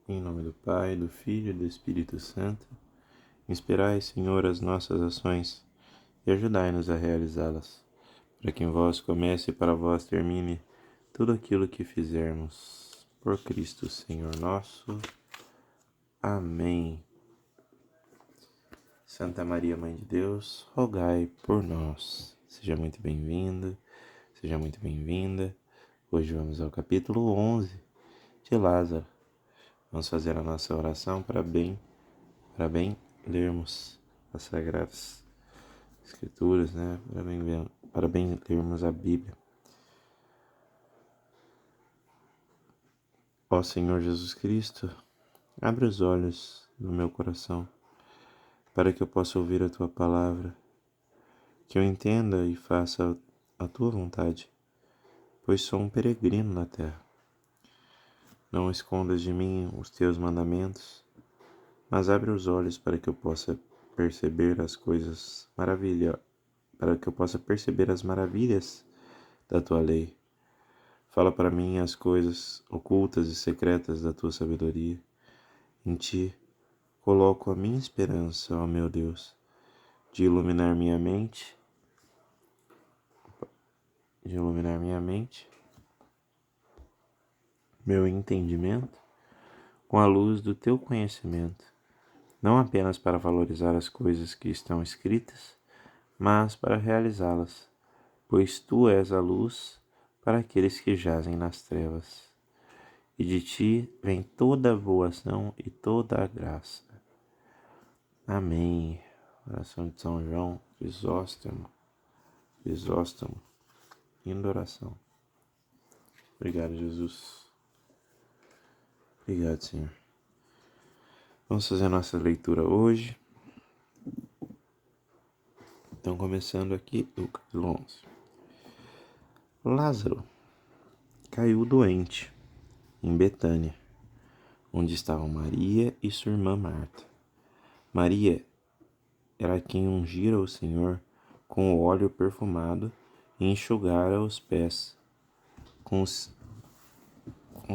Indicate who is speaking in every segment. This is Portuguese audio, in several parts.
Speaker 1: Em nome do Pai, do Filho e do Espírito Santo, inspirai, Senhor, as nossas ações e ajudai-nos a realizá-las, para que em vós comece e para vós termine tudo aquilo que fizermos. Por Cristo, Senhor nosso. Amém. Santa Maria, Mãe de Deus, rogai por nós. Seja muito bem-vindo, seja muito bem-vinda. Hoje vamos ao capítulo 11 de Lázaro. Vamos fazer a nossa oração para bem lermos as Sagradas Escrituras, né? Para bem lermos a Bíblia. Ó Senhor Jesus Cristo, abre os olhos do meu coração, para que eu possa ouvir a Tua palavra, que eu entenda e faça a Tua vontade, pois sou um peregrino na terra. Não escondas de mim os Teus mandamentos, mas abre os olhos para que eu possa perceber as coisas para que eu possa perceber as maravilhas da Tua lei. Fala para mim as coisas ocultas e secretas da Tua sabedoria. Em Ti coloco a minha esperança, ó meu Deus, de iluminar minha mente, meu entendimento, com a luz do Teu conhecimento, não apenas para valorizar as coisas que estão escritas, mas para realizá-las, pois Tu és a luz para aqueles que jazem nas trevas. E de Ti vem toda a boa ação e toda a graça. Amém. Oração de São João Crisóstomo, indo oração. Obrigado, Jesus. Obrigado, Senhor. Vamos fazer a nossa leitura hoje. Então, começando aqui o capítulo 11. Lázaro caiu doente em Betânia, onde estavam Maria e sua irmã Marta. Maria era quem ungira o Senhor com o óleo perfumado e enxugara os pés com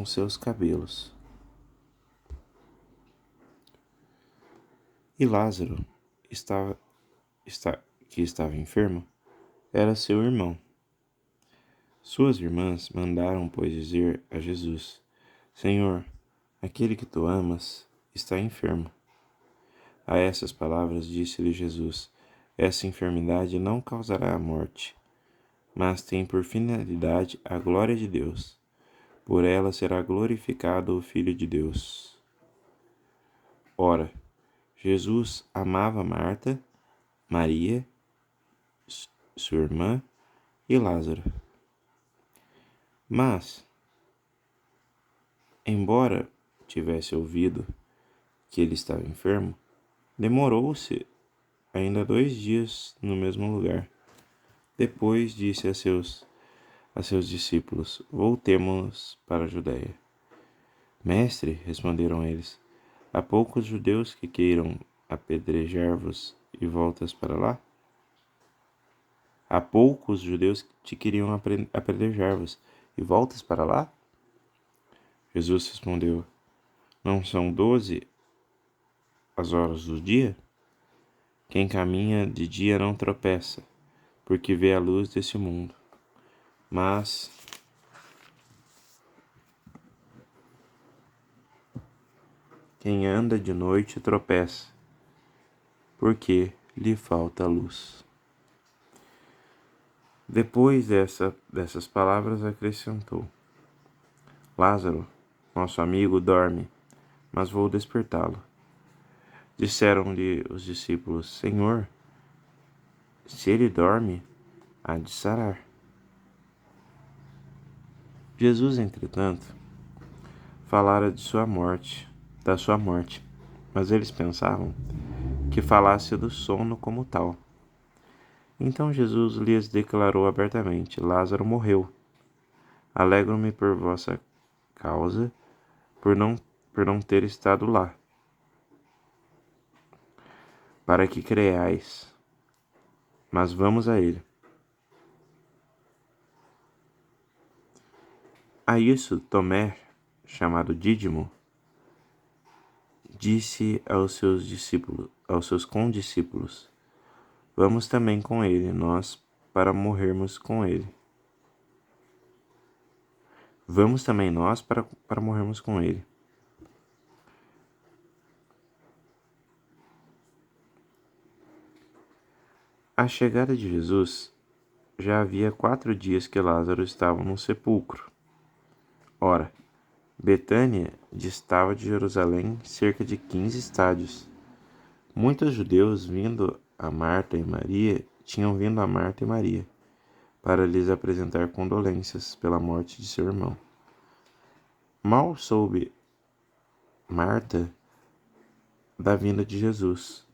Speaker 1: seus cabelos. E Lázaro, que estava enfermo, era seu irmão. Suas irmãs mandaram, pois, dizer a Jesus: Senhor, aquele que tu amas está enfermo. A essas palavras disse-lhe Jesus: Essa enfermidade não causará a morte, mas tem por finalidade a glória de Deus. Por ela será glorificado o Filho de Deus. Ora, Jesus amava Marta, Maria, sua irmã e Lázaro. Mas, embora tivesse ouvido que ele estava enfermo, demorou-se ainda 2 dias no mesmo lugar. Depois disse a seus discípulos: Voltemos para a Judéia. Mestre, responderam eles, há poucos judeus que queiram apedrejar-vos e voltas para lá? Há poucos judeus que te queriam apedrejar-vos e voltas para lá? Jesus respondeu: Não são 12 as horas do dia? Quem caminha de dia não tropeça, porque vê a luz desse mundo. Mas quem anda de noite tropeça, porque lhe falta luz. Depois dessas palavras acrescentou: Lázaro, nosso amigo, dorme, mas vou despertá-lo. Disseram-lhe os discípulos: Senhor, se ele dorme, há de sarar. Jesus, entretanto, falara da sua morte, mas eles pensavam que falasse do sono como tal. Então Jesus lhes declarou abertamente: Lázaro morreu. Alegro-me por vossa causa, por não ter estado lá, para que creiais. Mas vamos a ele. A isso Tomé, chamado Dídimo, disse aos seus condiscípulos: Vamos também com ele, nós, para morrermos com ele. Vamos também nós para morrermos com ele. À chegada de Jesus, já havia 4 dias que Lázaro estava no sepulcro. Ora, Betânia distava de Jerusalém cerca de 15 estádios. Muitos judeus tinham vindo a Marta e Maria, para lhes apresentar condolências pela morte de seu irmão. Mal soube Marta da vinda de Jesus.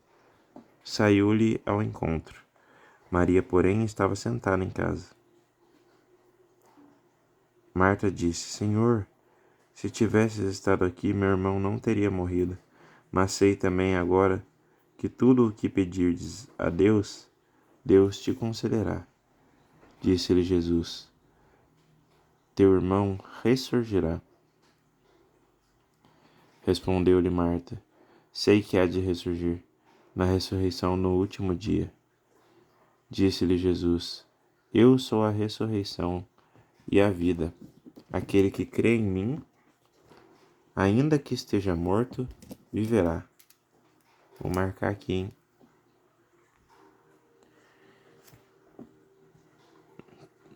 Speaker 1: Saiu-lhe ao encontro. Maria, porém, estava sentada em casa. Marta disse: Senhor, se tivesses estado aqui, meu irmão não teria morrido. Mas sei também agora que tudo o que pedirdes a Deus, Deus te concederá. Disse-lhe Jesus: Teu irmão ressurgirá. Respondeu-lhe Marta: Sei que há de ressurgir na ressurreição no último dia. Disse-lhe Jesus: Eu sou a ressurreição e a vida. Aquele que crê em mim, ainda que esteja morto, viverá. Vou marcar aqui, hein?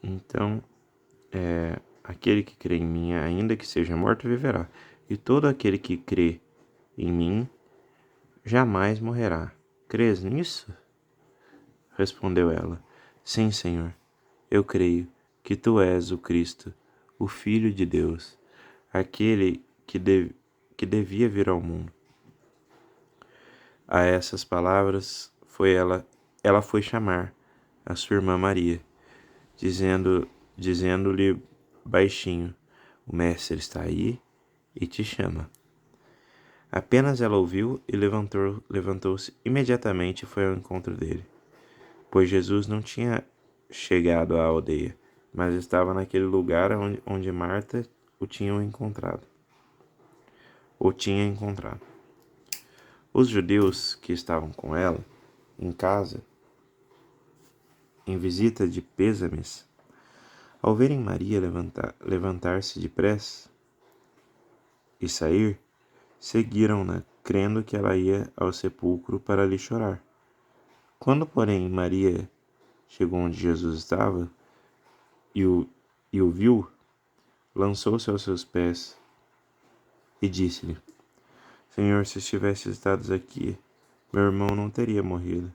Speaker 1: Então, aquele que crê em mim, ainda que seja morto, viverá. E todo aquele que crê em mim, jamais morrerá. Crês nisso? Respondeu ela: Sim, Senhor, eu creio que tu és o Cristo, o Filho de Deus, aquele que devia vir ao mundo. A essas palavras ela foi chamar a sua irmã Maria, dizendo-lhe baixinho: O mestre está aí e te chama. Apenas ela ouviu e levantou-se imediatamente e foi ao encontro dele, pois Jesus não tinha chegado à aldeia, mas estava naquele lugar onde Marta o tinha encontrado. Os judeus que estavam com ela, em casa, em visita de pêsames, ao verem Maria levantar-se depressa e sair, seguiram-na, crendo que ela ia ao sepulcro para ali chorar. Quando, porém, Maria chegou onde Jesus estava e o viu, lançou-se aos seus pés e disse-lhe: Senhor, se estivesse estado aqui, meu irmão não teria morrido.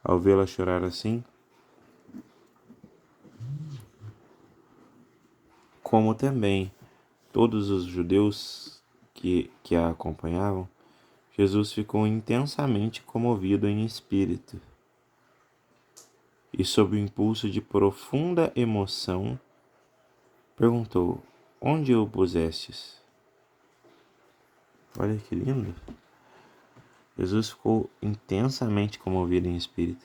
Speaker 1: Ao vê-la chorar assim, como também todos os judeus que a acompanhavam, Jesus ficou intensamente comovido em espírito e, sob o impulso de profunda emoção, perguntou: Onde o pusestes? Olha que lindo! Jesus ficou intensamente comovido em espírito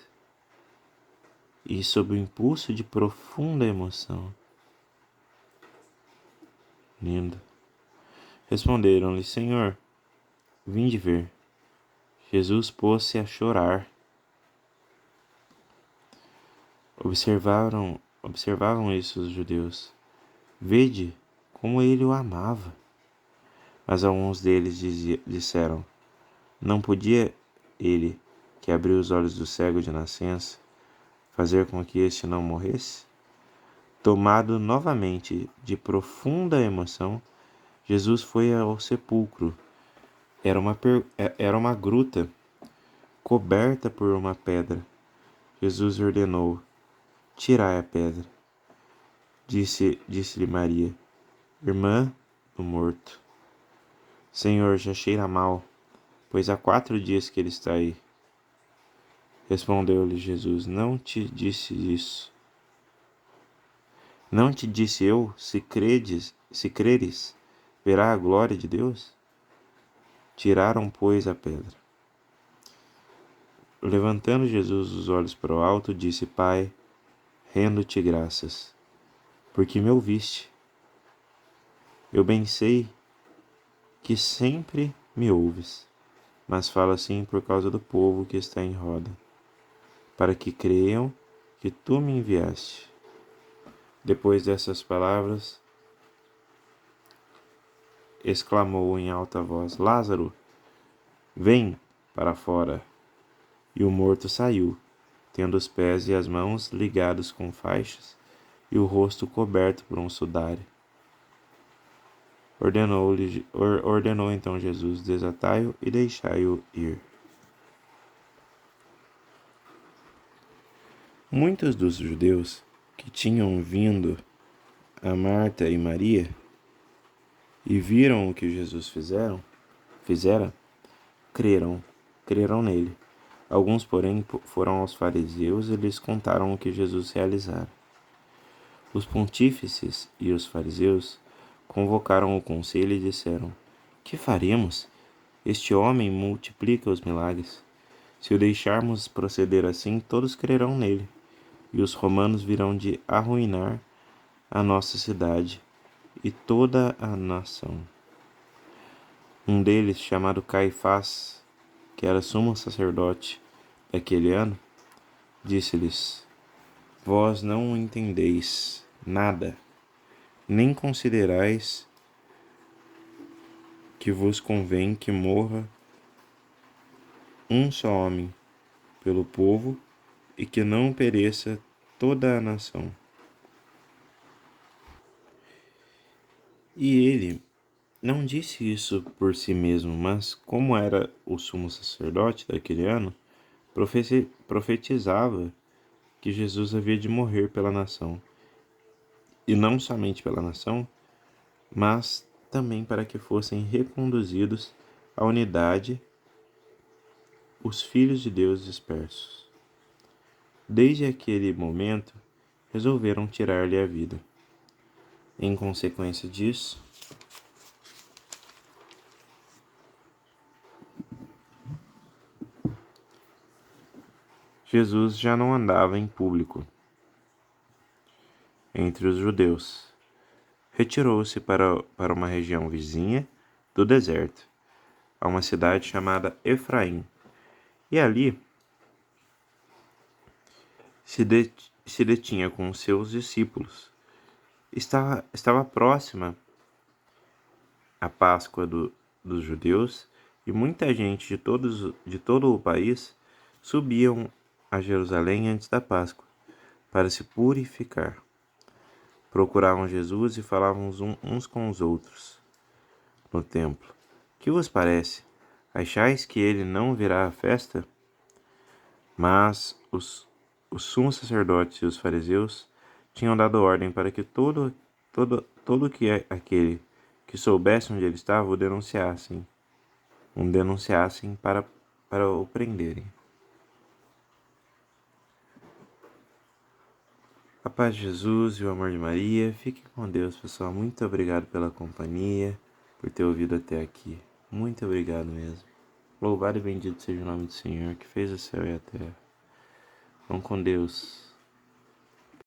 Speaker 1: e, sob o impulso de profunda emoção. Lindo. Responderam-lhe: Senhor, vinde ver. Jesus pôs-se a chorar. Observavam isso os judeus. Vede como ele o amava. Mas alguns deles disseram: Não podia ele, que abriu os olhos do cego de nascença, fazer com que este não morresse? Tomado novamente de profunda emoção, Jesus foi ao sepulcro. Era uma gruta, coberta por uma pedra. Jesus ordenou: Tirai a pedra. Disse-lhe Maria, irmã do morto: Senhor, já cheira mal, pois há 4 dias que ele está aí. Respondeu-lhe Jesus: Não te disse isso? Não te disse eu, se creres, verá a glória de Deus? Tiraram, pois, a pedra. Levantando Jesus os olhos para o alto, disse: Pai, rendo-te graças, porque me ouviste. Eu bem sei que sempre me ouves. mas falo assim por causa do povo que está em roda, para que creiam que tu me enviaste. Depois dessas palavras, exclamou em alta voz: Lázaro, vem para fora. E o morto saiu, tendo os pés e as mãos ligados com faixas e o rosto coberto por um sudário. Ordenou então Jesus: desatai-o e deixai-o ir. Muitos dos judeus que tinham vindo a Marta e Maria e viram o que Jesus fizera, creram nele. Alguns, porém, foram aos fariseus e lhes contaram o que Jesus realizara. Os pontífices e os fariseus convocaram o conselho e disseram: que faremos? Este homem multiplica os milagres. Se o deixarmos proceder assim, todos crerão nele, e os romanos virão de arruinar a nossa cidade e toda a nação. Um deles, chamado Caifás, que era sumo sacerdote daquele ano, disse-lhes: vós não entendeis nada, nem considerais que vos convém que morra um só homem pelo povo e que não pereça toda a nação. E ele não disse isso por si mesmo, mas como era o sumo sacerdote daquele ano, profetizava que Jesus havia de morrer pela nação. E não somente pela nação, mas também para que fossem reconduzidos à unidade os filhos de Deus dispersos. Desde aquele momento, resolveram tirar-lhe a vida. Em consequência disso, Jesus já não andava em público entre os judeus. Retirou-se para uma região vizinha do deserto, a uma cidade chamada Efraim, e ali se detinha com seus discípulos. Estava próxima a Páscoa dos judeus e muita gente de todo o país subiam a Jerusalém antes da Páscoa para se purificar. Procuravam Jesus e falavam uns com os outros no templo. Que vos parece? Achais que ele não virá à festa? Mas os sumos sacerdotes e os fariseus tinham dado ordem para que todo aquele que soubesse onde ele estava o denunciassem para o prenderem. A paz de Jesus e o amor de Maria. Fique com Deus, pessoal. Muito obrigado pela companhia, por ter ouvido até aqui. Muito obrigado mesmo. Louvado e bendito seja o nome do Senhor, que fez o céu e a terra. Vão com Deus.